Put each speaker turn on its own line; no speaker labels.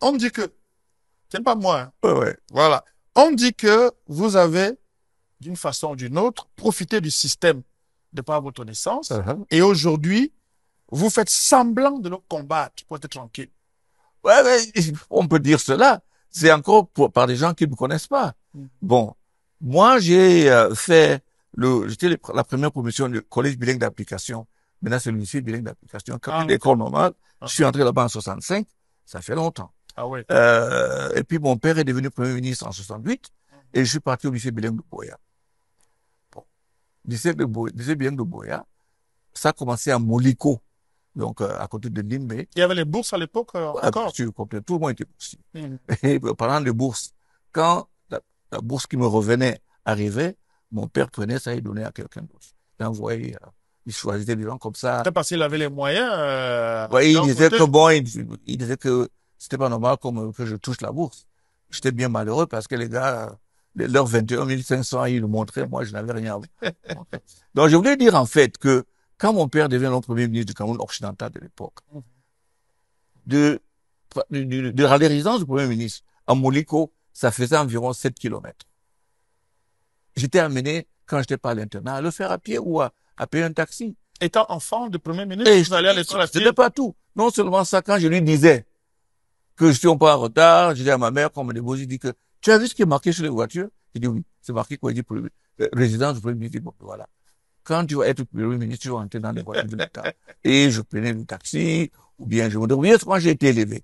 on dit que, c'est pas moi, hein.
Ouais, ouais.
Voilà. On dit que vous avez, d'une façon ou d'une autre, profité du système de par votre naissance.
Uh-huh.
Et aujourd'hui, vous faites semblant de le combattre pour être tranquille.
Ouais, ouais, on peut dire cela. C'est encore par des gens qui ne me connaissent pas.
Mm.
Bon, moi j'ai fait j'étais la première promotion du collège bilingue d'application. Maintenant c'est le lycée bilingue d'application. Quand
Ah,
l'école normale, je suis
uh-huh.
entré là-bas en 65. Ça fait longtemps.
Ah ouais.
Et puis mon père est devenu premier ministre en 68 et je suis parti au lycée bilingue de Boya. Bon, lycée bilingue de Boya, ça a commencé à Moliko, donc à côté de Limbe.
Il y avait les bourses à l'époque
Ouais, bien
encore.
sûr, tout le monde était boursier.
Mm.
Et parlant de bourse, quand la bourse qui me revenait arrivait, mon père prenait ça et donnait à quelqu'un d'autre. Il envoyait, il choisissait des gens comme ça.
C'est parce qu'il avait les moyens
Ouais, il
d'un
disait
côté.
que bon, il disait que c'était pas normal que je touche la bourse. J'étais bien malheureux parce que les gars, leurs 21 500, ils le montraient, moi je n'avais rien. Donc je voulais dire en fait que quand mon père devient le premier ministre du Cameroun occidental de l'époque, de la résidence du Premier ministre à Moliko, ça faisait environ 7 kilomètres. J'étais amené, quand j'étais pas à l'internat, à le faire à pied ou à payer un taxi.
Étant enfant de premier ministre,
Et
vous allez à l'école à
ce
pied.
n'est pas tout. Non seulement ça, quand je lui disais que je suis un peu en retard, je disais à ma mère, quand on me dépose, je dis que tu as vu ce qui est marqué sur les voitures? Il dit oui, c'est marqué quoi? Il dit résidence du Premier ministre. Bon, voilà. Quand tu vas être Premier ministre, tu vas entrer dans les voitures de l'État. Et je prenais le taxi, ou bien je me débrouillais comment j'ai été élevé.